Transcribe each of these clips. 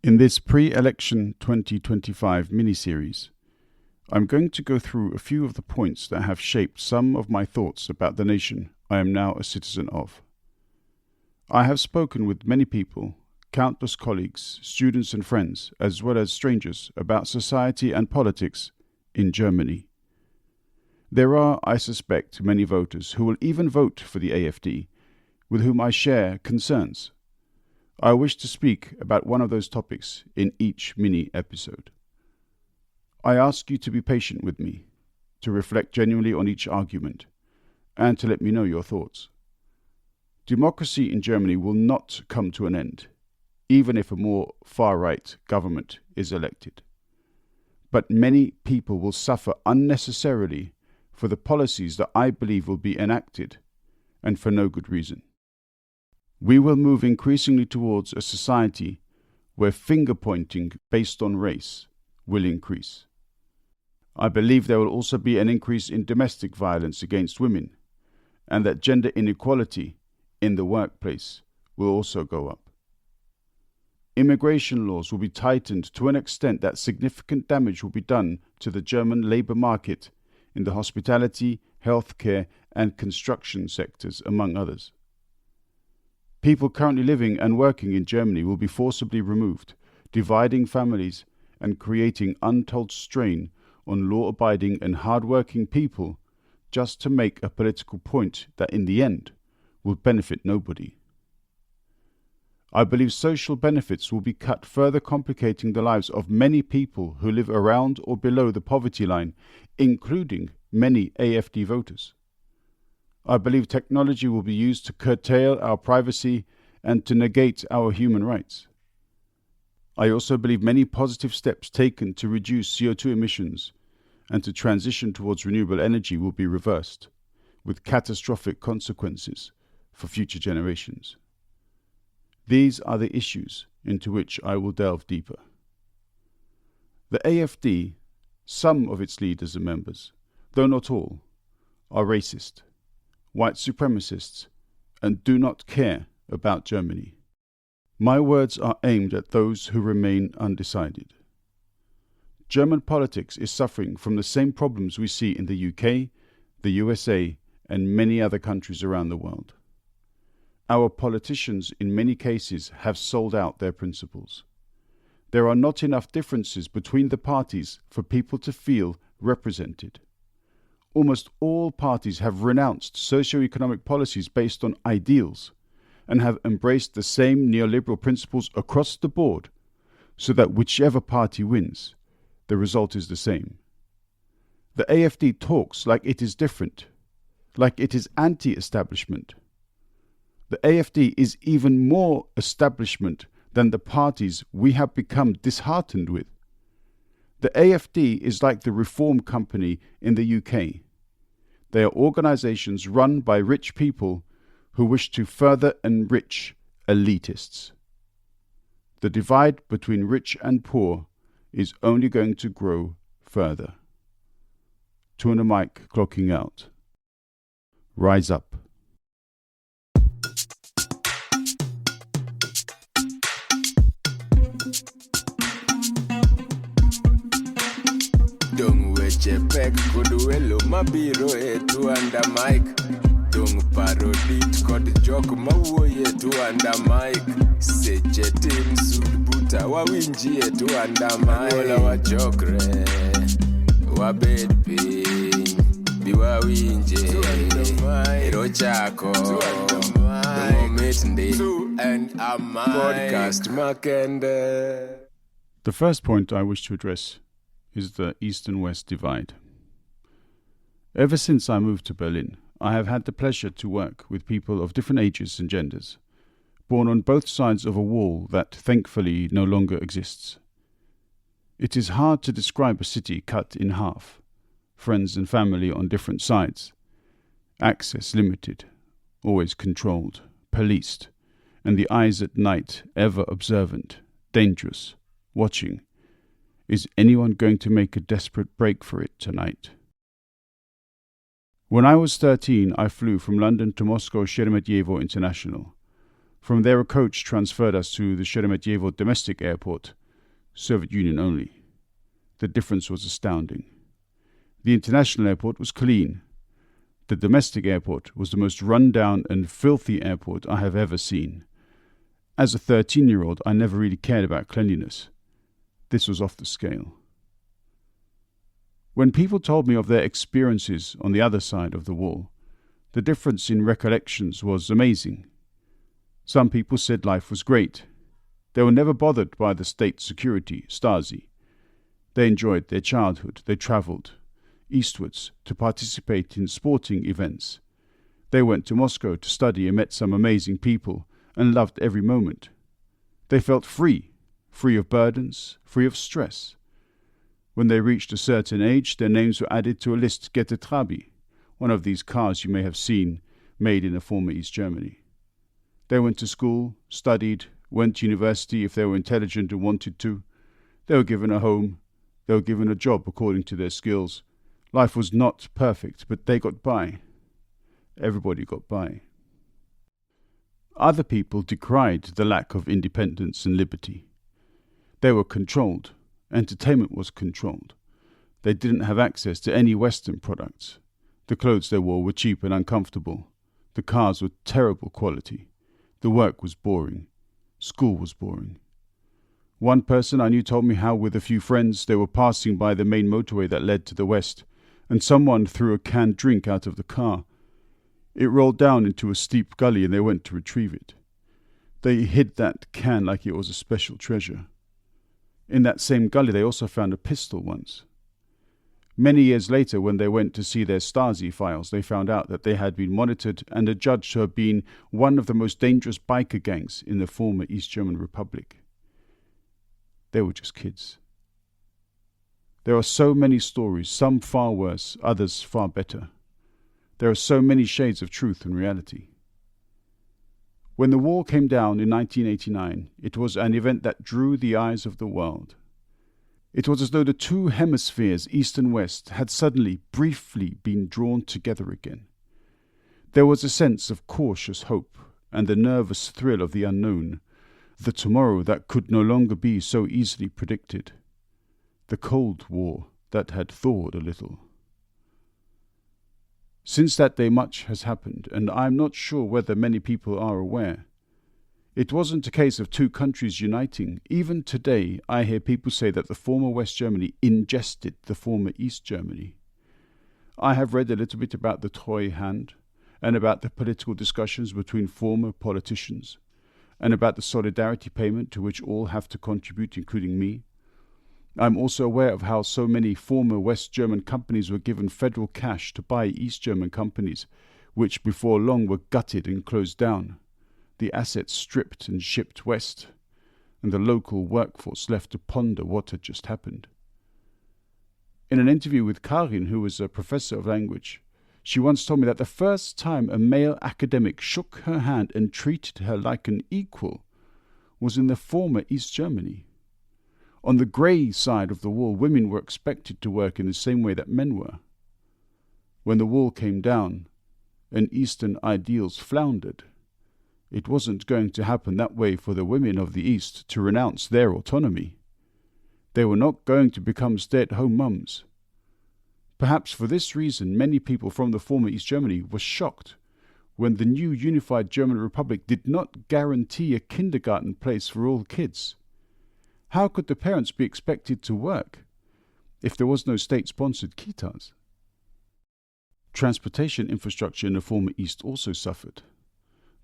In this pre-election 2025 miniseries, I'm going to go through a few of the points that have shaped some of my thoughts about the nation I am now a citizen of. I have spoken with many people, countless colleagues, students and friends, as well as strangers, about society and politics in Germany. There are, I suspect, many voters who will even vote for the AfD, with whom I share concerns. I wish to speak about one of those topics in each mini-episode. I ask you to be patient with me, to reflect genuinely on each argument, and to let me know your thoughts. Democracy in Germany will not come to an end, even if a more far-right government is elected. But many people will suffer unnecessarily for the policies that I believe will be enacted, and for no good reason. We will move increasingly towards a society where finger-pointing based on race will increase. I believe there will also be an increase in domestic violence against women, and that gender inequality in the workplace will also go up. Immigration laws will be tightened to an extent that significant damage will be done to the German labour market in the hospitality, healthcare and construction sectors, among others. People currently living and working in Germany will be forcibly removed, dividing families and creating untold strain on law-abiding and hard-working people just to make a political point that in the end will benefit nobody. I believe social benefits will be cut, further complicating the lives of many people who live around or below the poverty line, including many AfD voters. I believe technology will be used to curtail our privacy and to negate our human rights. I also believe many positive steps taken to reduce CO2 emissions and to transition towards renewable energy will be reversed, with catastrophic consequences for future generations. These are the issues into which I will delve deeper. The AfD, some of its leaders and members, though not all, are racist, white supremacists, and do not care about Germany. My words are aimed at those who remain undecided. German politics is suffering from the same problems we see in the UK, the USA, and many other countries around the world. Our politicians in many cases have sold out their principles. There are not enough differences between the parties for people to feel represented. Almost all parties have renounced socio-economic policies based on ideals and have embraced the same neoliberal principles across the board, so that whichever party wins, the result is the same. The AfD talks like it is different, like it is anti-establishment. The AfD is even more establishment than the parties we have become disheartened with. The AfD is like the Reform Company in the UK. They are organizations run by rich people who wish to further enrich elitists. The divide between rich and poor is only going to grow further. TwoandaMic clocking out. Rise up. Dong weche pek kod welo mabiro e TwoandaMic. Dong parodit kod jok mawuoye TwoandaMic. Seche tim sud buta wawinji e TwoandaMic. Wala wachokre, wabed piny, bi wawinje, ero chako, momit ndi, podcast makende. The first point I wish to address is the East and West divide. Ever since I moved to Berlin, I have had the pleasure to work with people of different ages and genders, born on both sides of a wall that thankfully no longer exists. It is hard to describe a city cut in half, friends and family on different sides, access limited, always controlled, policed, and the eyes at night ever observant, dangerous, watching. Is anyone going to make a desperate break for it tonight? When I was 13, I flew from London to Moscow Sheremetyevo International, From there a coach transferred us to the Sheremetyevo domestic airport, Soviet Union only. The difference was astounding. The international airport was clean. The domestic airport was the most run-down and filthy airport I have ever seen. As a 13-year-old, I never really cared about cleanliness. This was off the scale. When people told me of their experiences on the other side of the wall, the difference in recollections was amazing. Some people said life was great. They were never bothered by the state security, Stasi. They enjoyed their childhood. They travelled eastwards to participate in sporting events. They went to Moscow to study and met some amazing people and loved every moment. They felt free of burdens, free of stress. When they reached a certain age, their names were added to a list, Getetrabi, one of these cars you may have seen made in the former East Germany. They went to school, studied, went to university if they were intelligent and wanted to. They were given a home. They were given a job according to their skills. Life was not perfect, but they got by. Everybody got by. Other people decried the lack of independence and liberty. They were controlled. Entertainment was controlled. They didn't have access to any Western products. The clothes they wore were cheap and uncomfortable. The cars were terrible quality. The work was boring. School was boring. One person I knew told me how, with a few friends, they were passing by the main motorway that led to the west, and someone threw a canned drink out of the car. It rolled down into a steep gully and they went to retrieve it. They hid that can like it was a special treasure. In that same gully they also found a pistol once. Many years later, when they went to see their Stasi files, they found out that they had been monitored and adjudged to have been one of the most dangerous biker gangs in the former East German Republic. They were just kids. There are so many stories, some far worse, others far better. There are so many shades of truth and reality. When the wall came down in 1989, it was an event that drew the eyes of the world. It was as though the two hemispheres, East and West, had suddenly, briefly been drawn together again. There was a sense of cautious hope and the nervous thrill of the unknown, the tomorrow that could no longer be so easily predicted, the Cold War that had thawed a little. Since that day much has happened, and I am not sure whether many people are aware. It wasn't a case of two countries uniting. Even today I hear people say that the former West Germany ingested the former East Germany. I have read a little bit about the Treue Hand, and about the political discussions between former politicians, and about the solidarity payment to which all have to contribute, including me. I am also aware of how so many former West German companies were given federal cash to buy East German companies, which before long were gutted and closed down, the assets stripped and shipped west, and the local workforce left to ponder what had just happened. In an interview with Karin, who was a professor of language, she once told me that the first time a male academic shook her hand and treated her like an equal was in the former East Germany. On the grey side of the wall, women were expected to work in the same way that men were. When the wall came down and Eastern ideals floundered, it wasn't going to happen that way for the women of the East to renounce their autonomy. They were not going to become stay-at-home mums. Perhaps for this reason, many people from the former East Germany were shocked when the new unified German Republic did not guarantee a kindergarten place for all kids. How could the parents be expected to work if there was no state-sponsored kitas? Transportation infrastructure in the former East also suffered.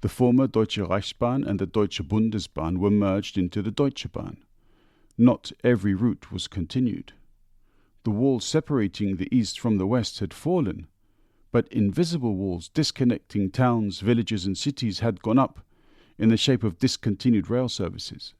The former Deutsche Reichsbahn and the Deutsche Bundesbahn were merged into the Deutsche Bahn. Not every route was continued. The wall separating the East from the West had fallen, but invisible walls disconnecting towns, villages and cities had gone up in the shape of discontinued rail services.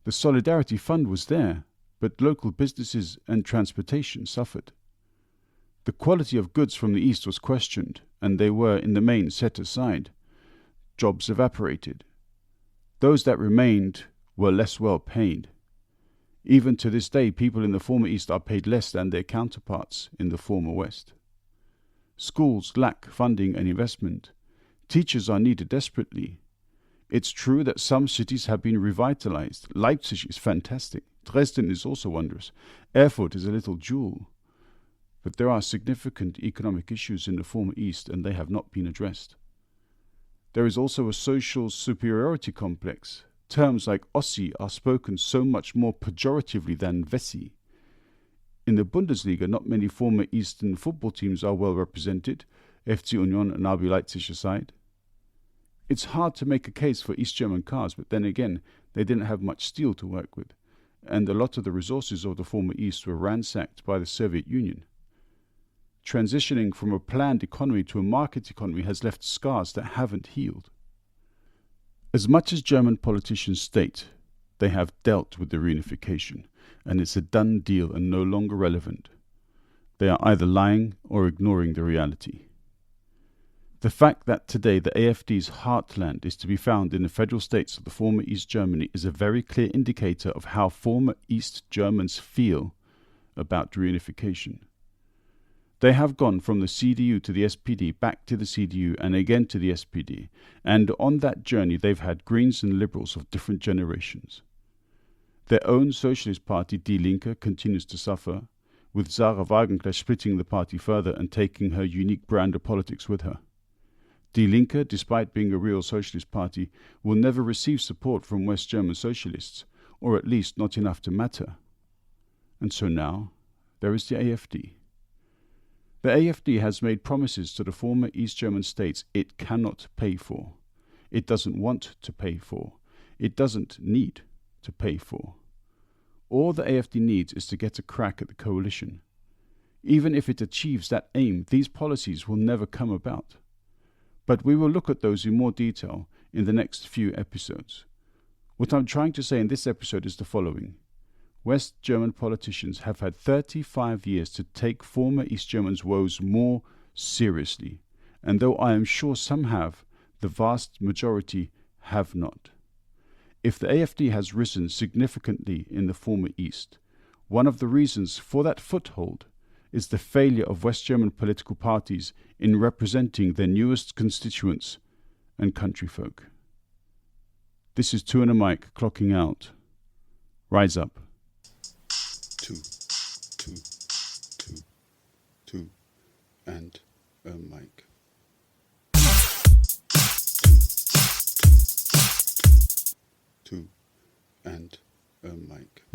The Solidarity Fund was there, but local businesses and transportation suffered. The quality of goods from the East was questioned, and they were in the main set aside. Jobs evaporated. Those that remained were less well paid. Even to this day, people in the former East are paid less than their counterparts in the former West. Schools lack funding and investment. Teachers are needed desperately. It's true that some cities have been revitalized. Leipzig is fantastic. Dresden is also wondrous. Erfurt is a little jewel. But there are significant economic issues in the former East, and they have not been addressed. There is also a social superiority complex. Terms like Ossi are spoken so much more pejoratively than Wessi. In the Bundesliga, not many former Eastern football teams are well represented, FC Union and RB Leipzig aside. It's hard to make a case for East German cars, but then again, they didn't have much steel to work with, and a lot of the resources of the former East were ransacked by the Soviet Union. Transitioning from a planned economy to a market economy has left scars that haven't healed. As much as German politicians state they have dealt with the reunification, and it's a done deal and no longer relevant, they are either lying or ignoring the reality. The fact that today the AfD's heartland is to be found in the federal states of the former East Germany is a very clear indicator of how former East Germans feel about reunification. They have gone from the CDU to the SPD, back to the CDU, and again to the SPD, and on that journey they've had Greens and Liberals of different generations. Their own socialist party, Die Linke, continues to suffer, with Sarah Wagenknecht splitting the party further and taking her unique brand of politics with her. Die Linke, despite being a real socialist party, will never receive support from West German socialists, or at least not enough to matter. And so now, there is the AfD. The AfD has made promises to the former East German states it cannot pay for, it doesn't want to pay for, it doesn't need to pay for. All the AfD needs is to get a crack at the coalition. Even if it achieves that aim, these policies will never come about. But we will look at those in more detail in the next few episodes. What I'm trying to say in this episode is the following. West German politicians have had 35 years to take former East Germans' woes more seriously, and though I am sure some have, the vast majority have not. If the AfD has risen significantly in the former East, one of the reasons for that foothold is the failure of West German political parties in representing their newest constituents and countryfolk. This is TwoandaMic clocking out. Rise up. Two, and a mic. Two, and a mic.